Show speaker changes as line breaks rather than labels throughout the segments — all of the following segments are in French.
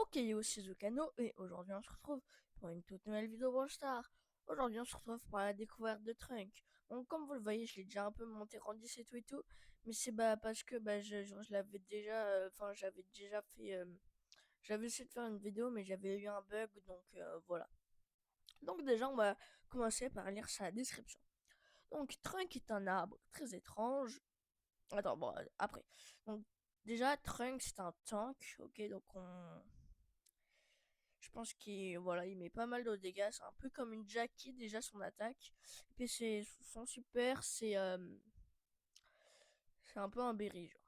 Ok, yo, c'est Zucano et aujourd'hui on se retrouve pour une toute nouvelle vidéo Brawl Stars. Aujourd'hui on se retrouve pour la découverte de Trunk. Donc comme vous le voyez, je l'ai déjà un peu monté rendu et tout et tout, mais c'est parce que je l'avais déjà, j'avais déjà fait, j'avais essayé de faire une vidéo mais j'avais eu un bug donc voilà. Donc déjà on va commencer par lire sa description. Donc Trunk est un arbre très étrange. Attends, bon, après. Donc déjà Trunk c'est un tank, ok, donc je pense qu'il voilà, il met pas mal de dégâts. C'est un peu comme une Jackie déjà son attaque. Et puis son super, c'est un peu un berry genre.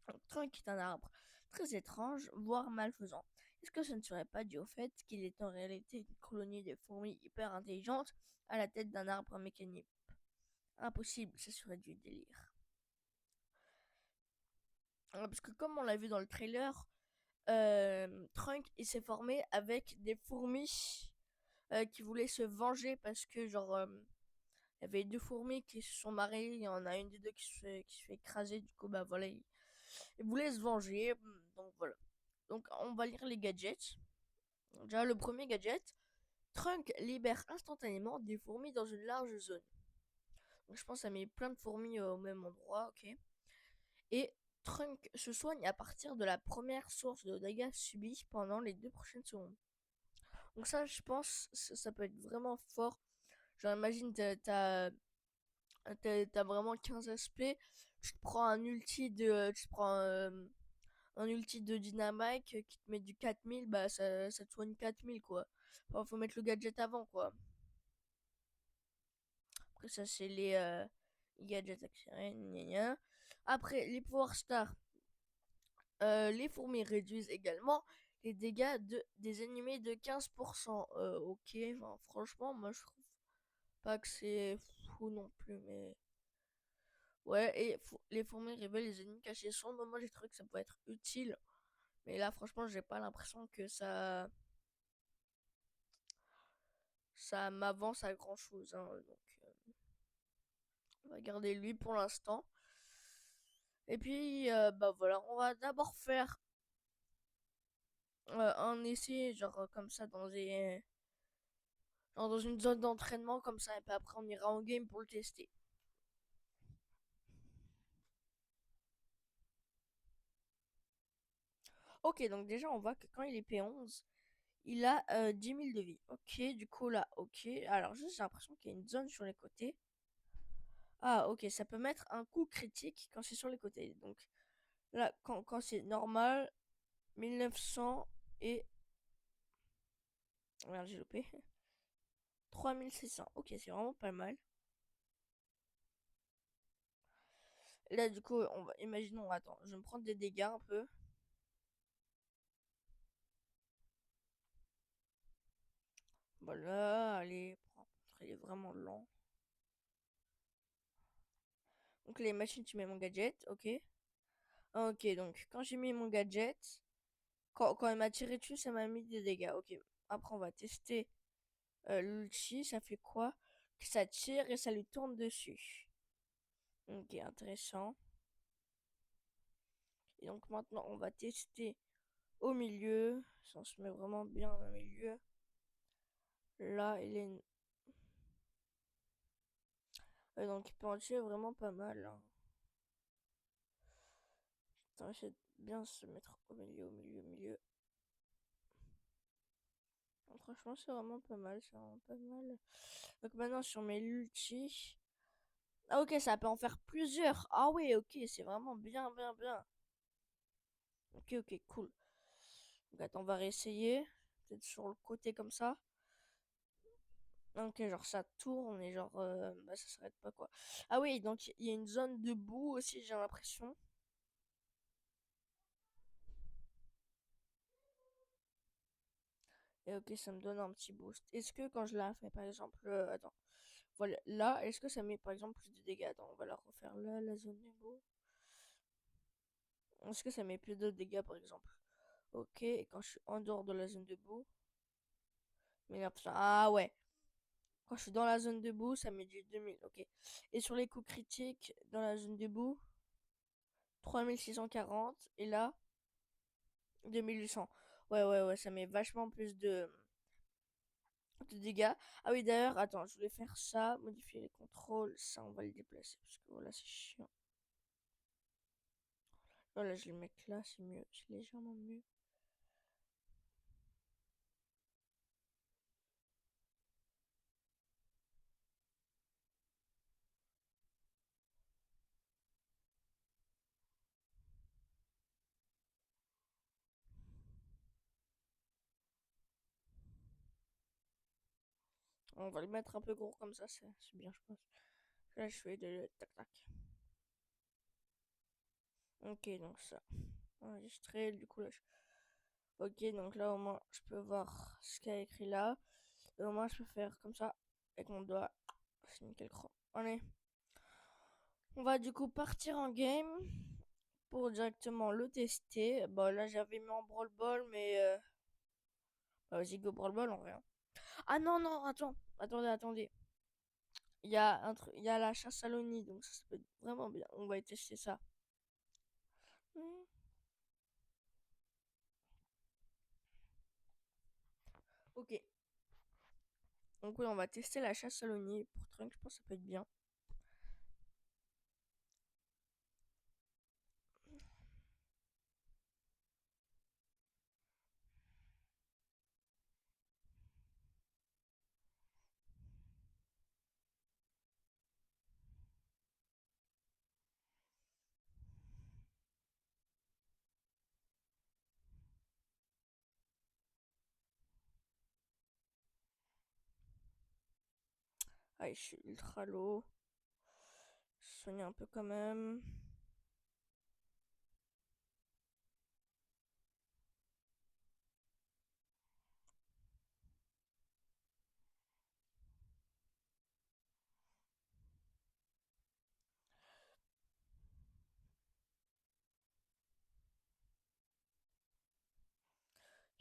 Donc, Trunk est un arbre très étrange, voire malfaisant. Est-ce que ce ne serait pas dû au fait qu'il est en réalité une colonie de fourmis hyper intelligentes à la tête d'un arbre mécanique? Impossible, ce serait du délire. Parce que comme on l'a vu dans le trailer, Trunk il s'est formé avec des fourmis qui voulaient se venger parce que il y avait deux fourmis qui se sont mariées, il y en a une des deux qui se fait écraser, du coup bah voilà, il voulait se venger, donc voilà. Donc on va lire les gadgets. Déjà le premier gadget, Trunk libère instantanément des fourmis dans une large zone. Donc je pense que ça met plein de fourmis au même endroit, ok. Et Trunk se soigne à partir de la première source de dégâts subis pendant les 2 prochaines secondes. Donc ça je pense ça peut être vraiment fort. Genre imagine t'as vraiment 15 aspects. Tu te prends un ulti de Dynamite qui te met du 4000, bah ça te soigne 4000 quoi. Enfin, faut mettre le gadget avant quoi. Après ça c'est les gadgets accélérés, gna gna. Après les Power Stars, les fourmis réduisent également les dégâts des ennemis de 15%. Ok, enfin, franchement moi je trouve pas que c'est fou non plus mais... Ouais, et les fourmis révèlent les ennemis cachés sur le moment, j'ai trouvé que ça pouvait être utile. Mais là, franchement, j'ai pas l'impression que ça m'avance à grand chose, hein. Donc, on va garder lui pour l'instant. Et puis, bah voilà, on va d'abord faire un essai, comme ça, genre dans une zone d'entraînement, comme ça. Et puis après, on ira en game pour le tester. Ok, donc déjà, on voit que quand il est P11, il a 10 000 de vie. Ok, du coup, là, ok. Alors, juste, j'ai l'impression qu'il y a une zone sur les côtés. Ah, ok, ça peut mettre un coup critique quand c'est sur les côtés. Donc là, quand c'est normal, 1900 et... Merde, j'ai loupé. 3600. Ok, c'est vraiment pas mal. Là, du coup, imaginons, attends, je vais me prendre des dégâts un peu. Voilà, allez, il est vraiment lent. Donc les machines, tu mets mon gadget, ok. Ok, donc quand j'ai mis mon gadget, quand il m'a tiré dessus, ça m'a mis des dégâts, ok. Après, on va tester l'ulti, ça fait quoi? Que ça tire et ça lui tourne dessus. Ok, intéressant. Et donc maintenant, on va tester au milieu. Ça, on se met vraiment bien au milieu. Là, il est... donc il peut en tuer vraiment pas mal, hein. On va essayer de bien se mettre au milieu, au milieu, au milieu. Donc, franchement, c'est vraiment pas mal, c'est vraiment pas mal. Donc maintenant, sur mes l'ulti... Ah ok, ça peut en faire plusieurs. Ah oui, ok, c'est vraiment bien, bien, bien. Ok, ok, cool. Donc attends, on va réessayer. Peut-être sur le côté comme ça. Ok, genre ça tourne et bah ça s'arrête pas quoi. Ah oui, donc il y a une zone de boue aussi, j'ai l'impression. Et ok, ça me donne un petit boost. Est-ce que quand je la fais par exemple, attends, voilà, là, est-ce que ça met par exemple plus de dégâts? Attends, on va la refaire là, la zone de boue. Est-ce que ça met plus de dégâts par exemple? Ok, et quand je suis en dehors de la zone de boue. Mais là, ah ouais, quand je suis dans la zone de boue, ça met du 2000, ok. Et sur les coups critiques, dans la zone de boue, 3640, et là, 2800. Ouais, ça met vachement plus de dégâts. Ah oui, d'ailleurs, attends, je voulais faire ça, modifier les contrôles. Ça, on va le déplacer parce que voilà, c'est chiant. Voilà, je le mets là, c'est mieux, c'est légèrement mieux. On va le mettre un peu gros comme ça, c'est bien, je pense. Là, je fais de tac tac. Ok, donc ça. Enregistrer, du coup, là, ok, donc là, au moins, je peux voir ce qu'il y a écrit là. Et au moins, je peux faire comme ça, avec mon doigt. C'est nickel cran. Allez. On va du coup partir en game pour directement le tester. Bon, là, j'avais mis en Brawl Ball, mais... bah, vas-y, go Brawl Ball, en vrai, hein. Ah non, non, attends. Attendez. Il y a la chasse à l'Oni, donc ça peut être vraiment bien. On va tester ça. Hmm. Ok. Donc oui, on va tester la chasse à l'Oni. Pour Trunk, je pense que ça peut être bien. Allez, je suis ultra low. Soigner un peu quand même.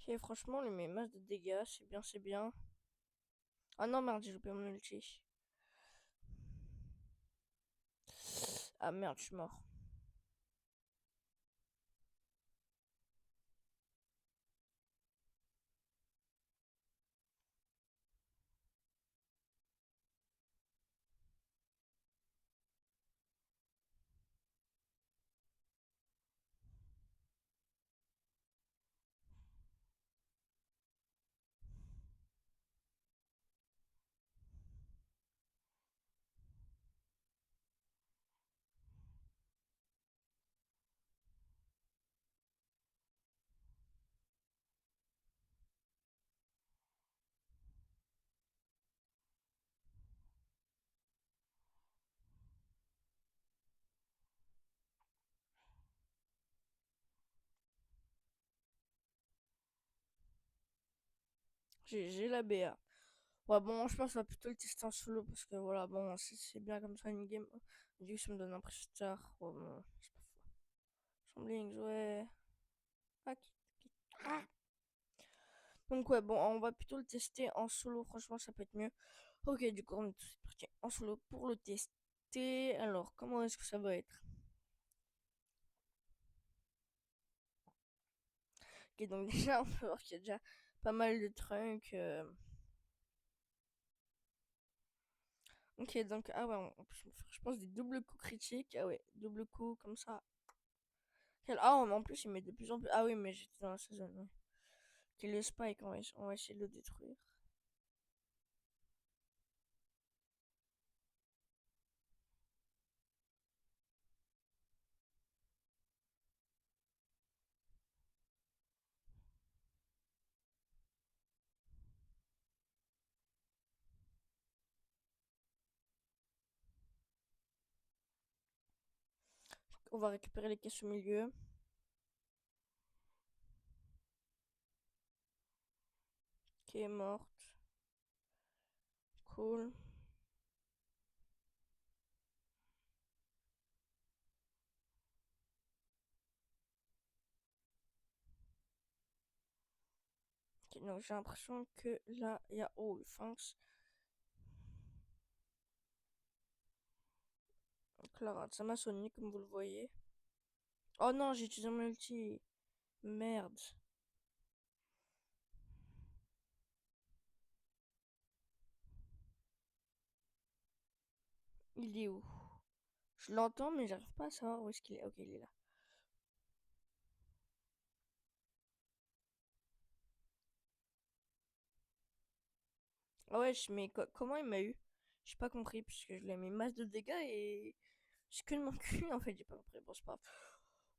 Et franchement, les mes masses de dégâts, c'est bien, c'est bien. Ah non, merde, j'ai loupé mon ulti. Ah merde, je suis mort. J'ai la BA. Ouais, bon, je pense qu'on va plutôt le tester en solo parce que voilà, bon, c'est bien comme ça une game. Du coup, ça me donne un pré-star. Ouais, bon, c'est pas fou. Chamblings, ouais. Ah, ah. Donc, ouais, bon, on va plutôt le tester en solo. Franchement, ça peut être mieux. Ok, du coup, on est tous partis en solo pour le tester. Alors, comment est-ce que ça va être? Ok, donc déjà, on peut voir qu'il y a déjà pas mal de trucs. Ok, donc, ah ouais, on peut faire, je pense, des doubles coups critiques. Ah ouais, double coup comme ça. Ah, en plus, il met de plus en plus. Ah oui, mais j'étais dans la saison, ouais. Ok, le Spike, on va essayer de le détruire. On va récupérer les caisses au milieu. Qui est morte. Cool. Ok, donc j'ai l'impression que là, il y a. Oh, le Fangs. Donc là, ça m'a sonné, comme vous le voyez. Oh non, j'ai utilisé mon ulti. Merde. Il est où? Je l'entends, mais j'arrive pas à savoir où est-ce qu'il est. Ok, il est là. Ah ouais, mais comment il m'a eu? J'ai pas compris, puisque je lui ai mis masse de dégâts et j'ai que de mon cul en fait, j'ai pas compris. Bon, c'est pas grave.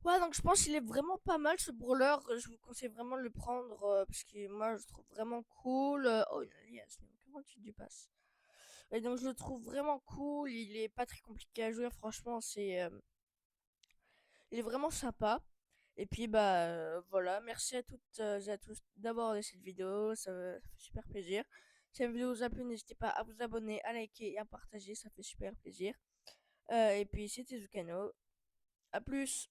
Ouais, donc je pense qu'il est vraiment pas mal ce brawler. Je vous conseille vraiment de le prendre parce que moi je le trouve vraiment cool. Oh, yes, comment tu du passes? Et donc je le trouve vraiment cool. Il est pas très compliqué à jouer, franchement, il est vraiment sympa. Et puis bah voilà, merci à toutes et à tous d'avoir regardé cette vidéo, ça fait super plaisir. Si la vidéo vous a plu, n'hésitez pas à vous abonner, à liker et à partager, ça fait super plaisir. Et puis c'était Zucano, à plus.